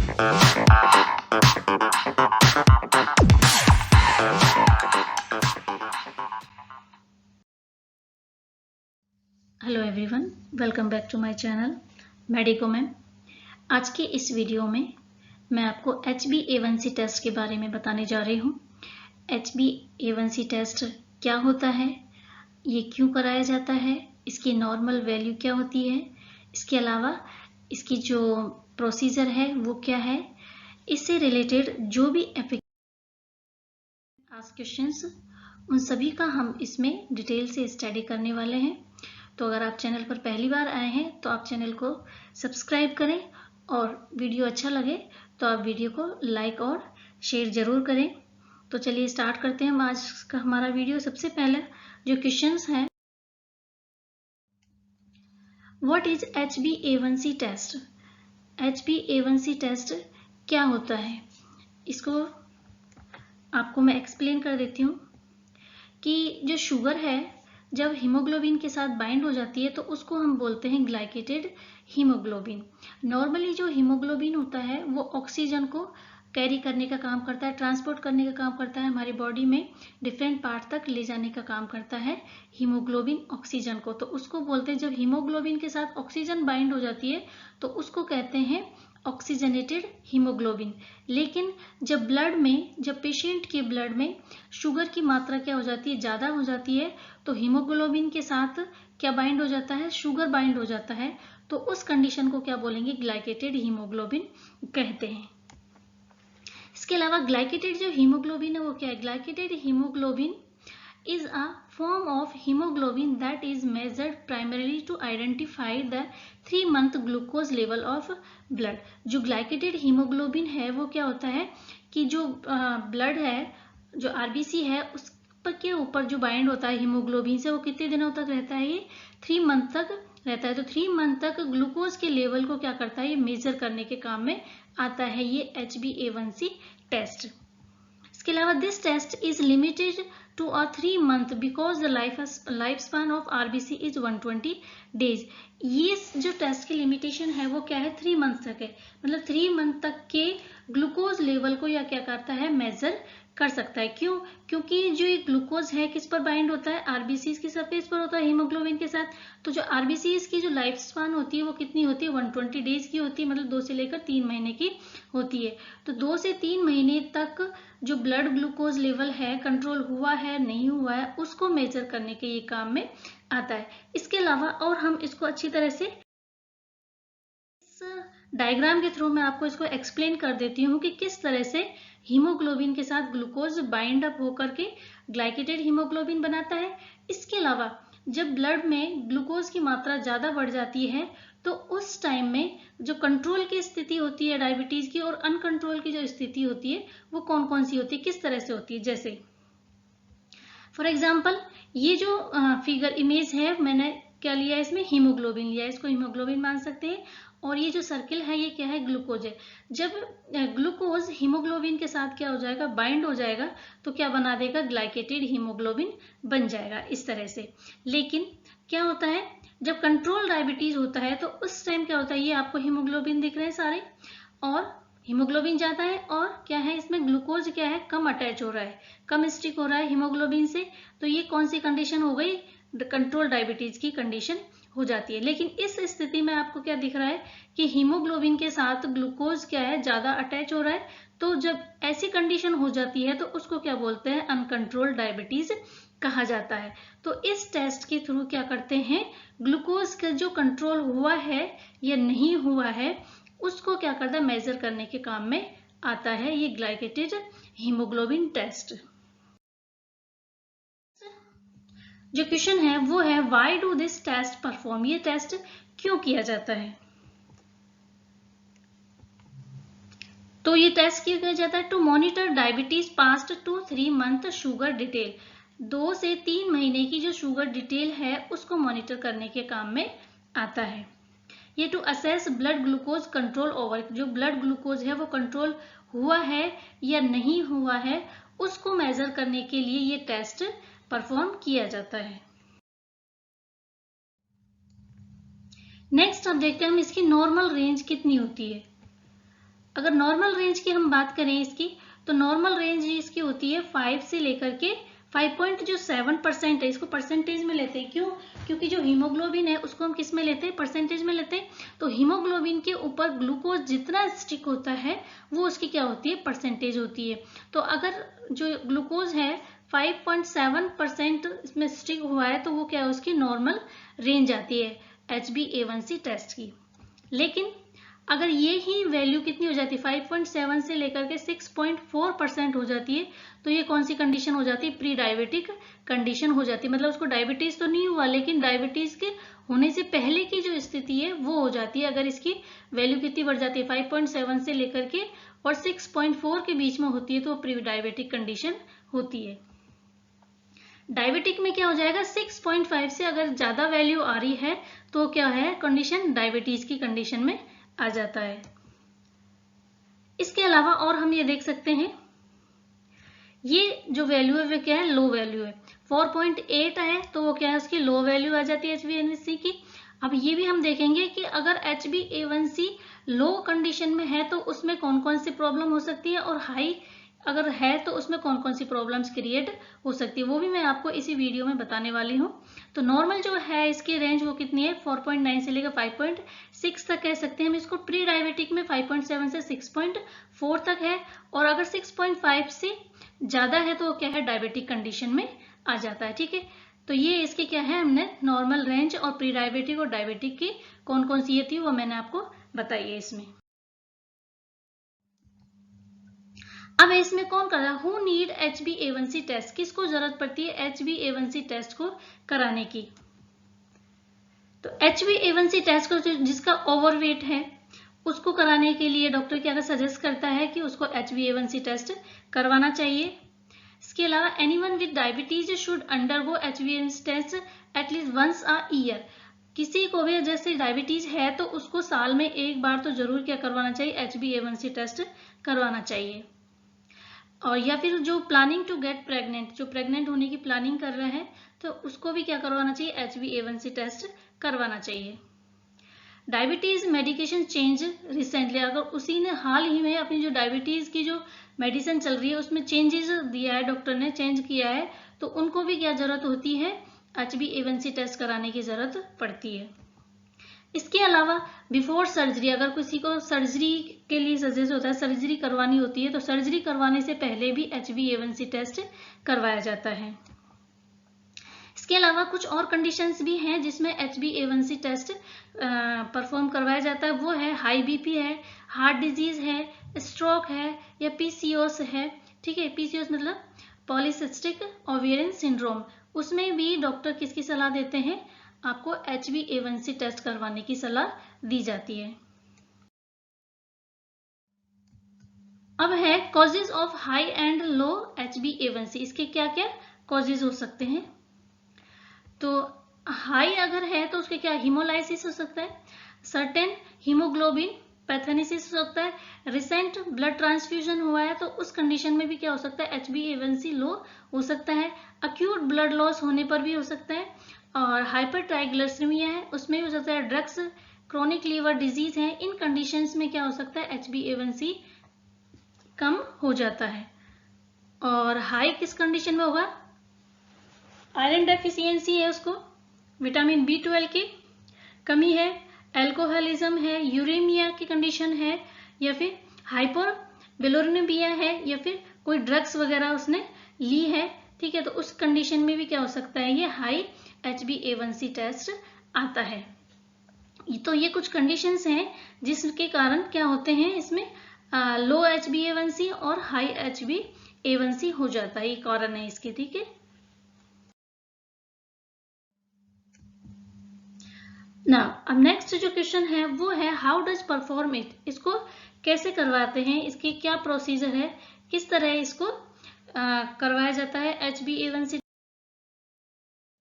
Hello everyone, welcome back to my channel medico ma'am. आज के इस वीडियो में मैं आपको HbA1c टेस्ट के बारे में बताने जा रही हूँ। HbA1c टेस्ट क्या होता है, ये क्यों कराया जाता है, इसकी नॉर्मल वैल्यू क्या होती है, इसके अलावा इसकी जो प्रोसीजर है वो क्या है, इससे रिलेटेड जो भी क्वेश्चंस उन सभी का हम इसमें डिटेल से स्टडी करने वाले हैं। तो अगर आप चैनल पर पहली बार आए हैं तो आप चैनल को सब्सक्राइब करें और वीडियो अच्छा लगे तो आप वीडियो को लाइक और शेयर जरूर करें। तो चलिए स्टार्ट करते हैं हम आज का हमारा वीडियो। सबसे पहले जो क्वेश्चंस हैं, what is HbA1c test. HbA1c test क्या होता है, इसको आपको मैं एक्सप्लेन कर देती हूँ कि जो शुगर है जब हीमोग्लोबिन के साथ बाइंड हो जाती है तो उसको हम बोलते हैं ग्लाइकेटेड हीमोग्लोबिन। नॉर्मली जो हीमोग्लोबिन होता है वो ऑक्सीजन को कैरी करने का काम करता है, ट्रांसपोर्ट करने का काम करता है, हमारी बॉडी में डिफरेंट पार्ट तक ले जाने का काम करता है हीमोग्लोबिन ऑक्सीजन को। तो उसको बोलते हैं, जब हीमोग्लोबिन के साथ ऑक्सीजन बाइंड हो जाती है तो उसको कहते हैं ऑक्सीजनेटेड हीमोग्लोबिन। लेकिन जब पेशेंट के ब्लड में शुगर की मात्रा क्या हो जाती है, ज्यादा हो जाती है, तो हीमोग्लोबिन के साथ क्या बाइंड हो जाता है, शुगर बाइंड हो जाता है, तो उस कंडीशन को क्या बोलेंगे, ग्लाइकेटेड हीमोग्लोबिन कहते हैं। इसके अलावा ग्लाइकेटेड जो हीमोग्लोबिन है वो क्या है, glycated haemoglobin is a form of hemoglobin that is measured primarily to identify the 3-month glucose level of blood। जो ग्लाइकेटेड हीमोग्लोबिन है वो क्या होता है कि जो ब्लड है, जो आरबीसी है, उस पर के ऊपर जो बाइंड होता है हीमोग्लोबिन से, वो कितने दिनों तक रहता है, ये 3 मंथ तक रहता है। तो 3 मंथ तक ग्लूकोज के लेवल को क्या करता है, ये मेजर करने के काम में आता है ये HbA1c टेस्ट। इसके अलावा this test is limited to a 3 month because the lifespan of RBC is 120 days। ये जो टेस्ट की लिमिटेशन है वो क्या है, 3 मंथ तक है। मतलब 3 मंथ तक के ग्लूकोज लेवल को या क्या करता है, मेजर कर सकता है। क्यों, क्योंकि जो ये ग्लूकोज है किस पर बाइंड होता है, आरबीसी की सरफेस पर होता है हीमोग्लोबिन के साथ। तो जो आरबीसी की जो लाइफ स्पान होती है वो कितनी होती है, 120 डेज की होती है, मतलब 2 से लेकर 3 महीने की होती है। तो 2 से 3 महीने तक जो ब्लड ग्लूकोज लेवल है कंट्रोल हुआ है नहीं हुआ है उसको मेजर करने के ये काम में आता है। इसके अलावा और हम इसको अच्छी तरह से इस डायग्राम के थ्रू मैं आपको इसको एक्सप्लेन कर देती हूँ कि किस तरह से हीमोग्लोबिन के साथ ग्लूकोज बाइंड अप होकर के ग्लाइकेटेड हीमोग्लोबिन बनाता है। इसके अलावा जब ब्लड में ग्लूकोज की मात्रा ज्यादा बढ़ जाती है तो उस टाइम में जो कंट्रोल की स्थिति होती है डायबिटीज की और अनकंट्रोल की जो स्थिति होती है वो कौन कौन सी होती है, किस तरह से होती है। जैसे फॉर एग्जाम्पल ये जो फिगर इमेज है, मैंने क्या लिया है, इसमें हीमोग्लोबिन लिया है, इसको हीमोग्लोबिन मान सकते हैं। और ये जो सर्किल है ये क्या है, ग्लूकोज है। जब ग्लूकोज हीमोग्लोबिन के साथ क्या हो जाएगा, बाइंड हो जाएगा, तो क्या बना देगा, ग्लाइकेटेड हीमोग्लोबिन बन जाएगा इस तरह से। लेकिन क्या होता है, जब कंट्रोल डायबिटीज होता है तो उस टाइम क्या होता है, ये आपको हीमोग्लोबिन दिख रहे हैं सारे, और हीमोग्लोबिन जाता है और क्या है, इसमें ग्लूकोज क्या है, कम अटैच हो रहा है, कम स्टिक हो रहा है हीमोग्लोबिन से। तो ये कौन सी कंडीशन हो गई, कंट्रोल डायबिटीज की कंडीशन हो जाती है। लेकिन इस स्थिति में आपको क्या दिख रहा है कि हीमोग्लोबिन के साथ ग्लूकोज क्या है, ज्यादा अटैच हो रहा है। तो जब ऐसी कंडीशन हो जाती है तो उसको क्या बोलते हैं, अनकंट्रोल्ड डायबिटीज कहा जाता है। तो इस टेस्ट के थ्रू क्या करते हैं, ग्लूकोज का जो कंट्रोल हुआ है या नहीं हुआ है उसको क्या करता है, मेजर करने के काम में आता है ये ग्लाइकेटेड हीमोग्लोबिन टेस्ट। जो क्वेश्चन है वो है, why do this test perform, ये टेस्ट क्यों किया जाता है। तो ये टेस्ट क्यों किया जाता है, to monitor diabetes past 2 to 3 month sugar detail. 2 से 3 महीने की जो शुगर डिटेल है उसको मॉनिटर करने के काम में आता है। ये to assess blood glucose control over, जो ब्लड ग्लूकोज है वो कंट्रोल हुआ है या नहीं हुआ है उसको मेजर करने के लिए ये टेस्ट परफॉर्म किया जाता है। नेक्स्ट अब देखते हैं हम इसकी नॉर्मल रेंज कितनी होती है। अगर नॉर्मल रेंज की हम बात करें इसकी, तो नॉर्मल रेंज इसकी होती है 5 से लेकर के 5.7% है। इसको परसेंटेज में लेते हैं, क्यों? क्योंकि जो हीमोग्लोबिन है उसको हम किस में लेते हैं? परसेंटेज में लेते हैं। तो हीमोग्लोबिन के ऊपर ग्लूकोज जितना स्टिक होता है वो उसकी क्या होती है? परसेंटेज होती है। तो अगर जो ग्लूकोज है 5.7% इसमें स्टिक हुआ है तो वो क्या है? उसकी नॉर्मल रेंज आती है HbA1c टेस्ट की। लेकिन अगर ये ही वैल्यू कितनी हो जाती है? 5.7 से लेकर के 6.4% हो जाती है, तो ये कौन सी कंडीशन हो जाती है? प्री डायबिटिक कंडीशन हो जाती है। मतलब उसको डायबिटीज तो नहीं हुआ, लेकिन डायबिटीज के होने से पहले की जो स्थिति है वो हो जाती है। अगर इसकी वैल्यू कितनी बढ़ जाती है? 5.7 से लेकर के और 6.4 के बीच में होती है तो प्री डायबिटिक कंडीशन होती है। डायबिटिक में क्या हो जाएगा? 6.5 से अगर ज्यादा वैल्यू आ रही है तो क्या है कंडीशन? डायबिटीज की कंडीशन में आ जाता है। इसके अलावा और हम ये देख सकते हैं, ये जो वैल्यू है वो क्या है? लो वैल्यू है। 4.8 है तो वो क्या है? उसकी लो वैल्यू आ जाती है HbA1c की। अब ये भी हम देखेंगे कि अगर HbA1c लो कंडीशन में है तो उसमें कौन कौन सी प्रॉब्लम हो सकती है, और हाई अगर है तो उसमें कौन कौन सी प्रॉब्लम्स क्रिएट हो सकती है, वो भी मैं आपको इसी वीडियो में बताने वाली हूँ। तो नॉर्मल जो है इसकी रेंज वो कितनी है? 4.9 से लेकर 5.6 तक कह सकते हैं हम इसको। प्री डायबिटिक में 5.7 से 6.4 तक है, और अगर 6.5 से ज्यादा है तो क्या है? डायबिटिक कंडीशन में आ जाता है। ठीक है, तो ये इसके क्या है? हमने नॉर्मल रेंज और प्री डायबिटिक और डायबिटिक की कौन कौन सी ये थी वो मैंने आपको बताई है इसमें। अब इसमें कौन कर रहा है? Who need HbA1c test? किसको जरूरत पड़ती है HbA1c टेस्ट को कराने की? तो HbA1c टेस्ट को जिसका ओवरवेट है उसको कराने के लिए डॉक्टर क्या सजेस्ट करता है कि उसको HbA1c टेस्ट करवाना चाहिए। इसके अलावा anyone with diabetes should undergo HbA1c test at least once a year. किसी को भी जैसे डायबिटीज है तो उसको साल में एक बार तो जरूर क्या करवाना चाहिए? HbA1c टेस्ट करवाना चाहिए। और या फिर जो प्लानिंग टू गेट प्रेग्नेंट, जो प्रेग्नेंट होने की प्लानिंग कर रहे हैं तो उसको भी क्या करवाना चाहिए? HbA1c टेस्ट करवाना चाहिए। डायबिटीज मेडिकेशन चेंज रिसेंटली, अगर उसी ने हाल ही में अपनी जो डायबिटीज की जो मेडिसिन चल रही है उसमें चेंजेस दिया है, डॉक्टर ने चेंज किया है, तो उनको भी क्या जरूरत होती है? HbA1c टेस्ट कराने की जरूरत पड़ती है। इसके अलावा बिफोर सर्जरी, अगर किसी को सर्जरी के लिए सजेस्ट होता है, सर्जरी करवानी होती है, तो सर्जरी करवाने से पहले भी HbA1c टेस्ट करवाया जाता है। इसके अलावा कुछ और कंडीशंस भी हैं जिसमें HbA1c टेस्ट परफॉर्म करवाया जाता है। वो है हाई BP है, हार्ट डिजीज है, स्ट्रोक है, या PCOS है। ठीक है, PCOS मतलब पॉलीसिस्टिक ओवेरियन सिंड्रोम। उसमें भी डॉक्टर किसकी सलाह देते हैं? आपको HbA1c टेस्ट करवाने की सलाह दी जाती है। अब है causes of high and low HbA1c। इसके क्या क्या कॉजेज हो सकते हैं? तो हाई अगर है तो उसके क्या? हीमोलाइसिस हो सकता है, सर्टेन हीमोग्लोबिन पैथोजेनेसिस हो सकता है, रिसेंट ब्लड ट्रांसफ्यूजन हुआ है तो उस कंडीशन में भी क्या हो सकता है? HbA1c लो हो सकता है, अक्यूट ब्लड लॉस होने पर भी हो सकता है, और हाइपर ट्राइग्लिसरीमिया है उसमें भी हो सकता है, ड्रग्स, क्रोनिक लीवर डिजीज है, इन कंडीशंस में क्या हो सकता है? HbA1c कम हो जाता है। और हाई किस कंडीशन में होगा? आयरन डेफिशिएंसी है, उसको विटामिन B12 की कमी है, एल्कोहलिज्म है, यूरेमिया की कंडीशन है, या फिर हाइपोबिलोरुबिनिया है, या फिर कोई ड्रग्स वगैरह उसने ली है। ठीक है, तो उस कंडीशन में भी क्या हो सकता है? ये हाई HbA1c टेस्ट आता है। तो ये कुछ कंडीशंस हैं जिसके कारण क्या होते हैं? इसमें लो HbA1c और हाई HbA1c हो जाता है, ये कारण है इसके। ठीक है, ना अब नेक्स्ट जो क्वेश्चन है वो है हाउ डज परफॉर्म इट। इसको कैसे करवाते हैं? इसकी क्या प्रोसीजर है? किस तरह इसको करवाया जाता है HbA1c?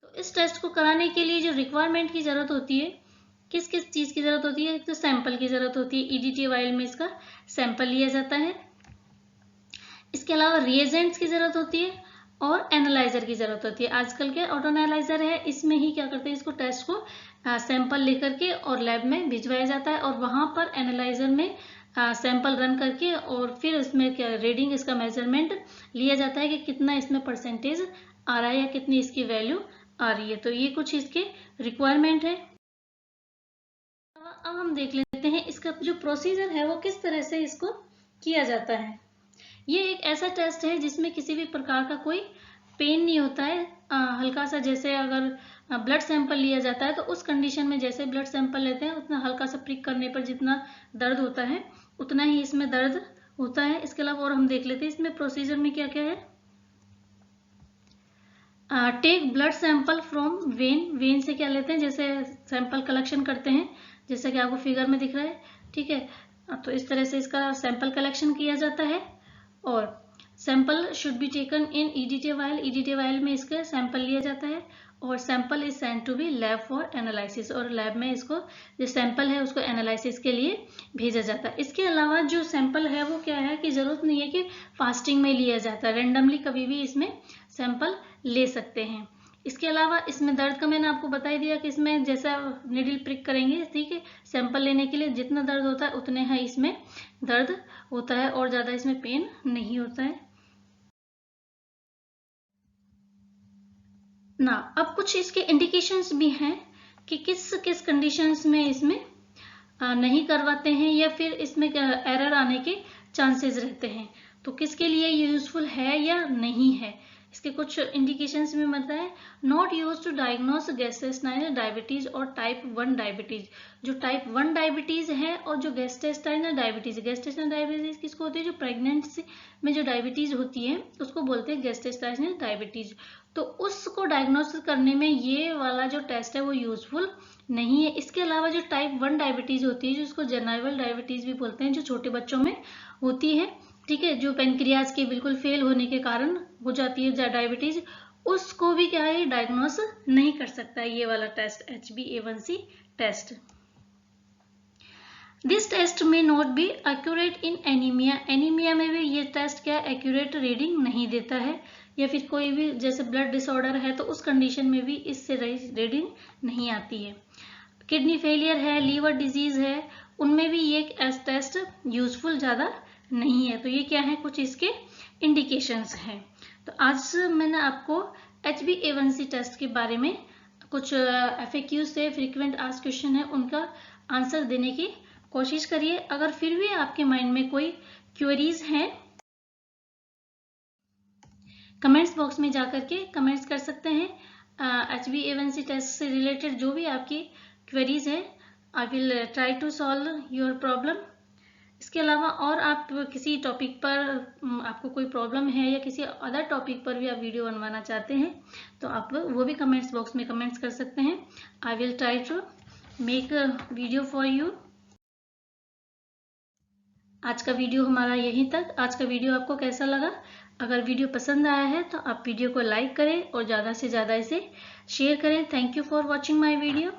तो इस टेस्ट को कराने के लिए जो रिक्वायरमेंट की जरूरत होती है, किस किस चीज की जरूरत होती है? एक तो सैंपल की जरूरत होती है, EDTA वाइल में इसका सैंपल लिया जाता है। इसके अलावा रिएजेंट्स की जरूरत होती है और एनालाइजर की जरूरत होती है। आजकल के ऑटो एनालाइजर है, इसमें ही क्या करते हैं? इसको टेस्ट को सैंपल लेकर के और लैब में भिजवाया जाता है, और वहां पर एनालाइजर में सैंपल रन करके और फिर उसमें क्या रीडिंग, इसका मेजरमेंट लिया जाता है कि कितना इसमें परसेंटेज आ रहा है या कितनी इसकी वैल्यू आ रही है। तो ये कुछ इसके रिक्वायरमेंट है। अब हम देख लेते हैं इसका जो प्रोसीजर है वो किस तरह से इसको किया जाता है। ये एक ऐसा टेस्ट है जिसमें किसी भी प्रकार का कोई पेन नहीं होता है। हल्का सा, जैसे अगर ब्लड सैंपल लिया जाता है तो उस कंडीशन में जैसे ब्लड सैंपल लेते हैं उतना हल्का सा प्रिक करने पर जितना दर्द होता है उतना ही इसमें दर्द होता है। इसके अलावा और हम देख लेते हैं इसमें प्रोसीजर में क्या क्या है। Take blood sample from vein. Vein से क्या लेते हैं, जैसे सैंपल कलेक्शन करते हैं जैसा कि आपको फिगर में दिख रहा है, ठीक है। तो इस तरह से इसका सैंपल कलेक्शन किया जाता है और sample should be taken in EDT vial. EDT vial में इसका सैंपल लिया जाता है और sample is sent to be lab for analysis, और लैब में इसको जो सैंपल है उसको एनालिसिस के लिए भेजा जाता है। इसके अलावा जो सैंपल है वो क्या है कि जरूरत नहीं है कि फास्टिंग में लिया जाता है, रेंडमली कभी भी इसमें सैंपल ले सकते हैं। इसके अलावा इसमें दर्द का मैंने आपको बता ही दिया कि इसमें जैसा निडल प्रिक करेंगे, ठीक है, सैंपल लेने के लिए जितना दर्द होता है उतने ही इसमें दर्द होता है और ज्यादा इसमें पेन नहीं होता है ना। अब कुछ इसके इंडिकेशंस भी हैं कि किस किस कंडीशंस में इसमें नहीं करवाते हैं या फिर इसमें एरर आने के चांसेस रहते हैं, तो किसके लिए ये यूजफुल है या नहीं है। इसके कुछ इंडिकेशंस में मतलब है, not use to diagnose gastrointestinal diabetes और टाइप 1 डायबिटीज। जो टाइप 1 डायबिटीज है और जो गैस्ट्रोइंटेस्टाइनल डायबिटीज, गैस्ट्रोइंटेस्टाइनल डायबिटीज किसको होती है, जो प्रेगनेंसी में जो डायबिटीज होती है उसको बोलते हैं गैस्ट्रोइंटेस्टाइनल डायबिटीज। तो उसको डायग्नोसिस करने में ये वाला जो टेस्ट है वो यूजफुल नहीं है। इसके अलावा जो टाइप 1 डायबिटीज होती है जिसको जेनाइवल डायबिटीज भी बोलते हैं, जो छोटे बच्चों में होती है, ठीक है, जो पेनक्रियाज के बिल्कुल फेल होने के कारण हो जाती है डायबिटीज, उसको भी क्या है डायग्नोस नहीं कर सकता है ये वाला test, HbA1c test. This test में not be accurate in anaemia. Anaemia में भी ये टेस्ट क्या एक्यूरेट रीडिंग नहीं देता है, या फिर कोई भी जैसे ब्लड डिसऑर्डर है तो उस कंडीशन में भी इससे रीडिंग नहीं आती है। किडनी फेलियर है, लीवर डिजीज है, उनमें भी ये टेस्ट यूजफुल ज्यादा नहीं है। तो ये क्या है, कुछ इसके इंडिकेशंस हैं। तो आज मैंने आपको HbA1c टेस्ट के बारे में कुछ FAQ से फ्रीक्वेंट आस्क्ड क्वेश्चन है उनका आंसर देने की कोशिश करिए। अगर फिर भी आपके माइंड में कोई क्वेरीज हैं कमेंट्स बॉक्स में जाकर के कमेंट्स कर सकते हैं। HbA1c टेस्ट से रिलेटेड जो भी आपकी क्वेरीज है, I will try to solve your problem. इसके अलावा और आप किसी टॉपिक पर आपको कोई प्रॉब्लम है या किसी अदर टॉपिक पर भी आप वीडियो बनवाना चाहते हैं तो आप वो भी कमेंट्स बॉक्स में कमेंट्स कर सकते हैं। I will try to make a video for you. आज का वीडियो हमारा यहीं तक। आज का वीडियो आपको कैसा लगा? अगर वीडियो पसंद आया है तो आप वीडियो को लाइक करें और ज़्यादा से ज़्यादा इसे शेयर करें। Thank you for watching my video.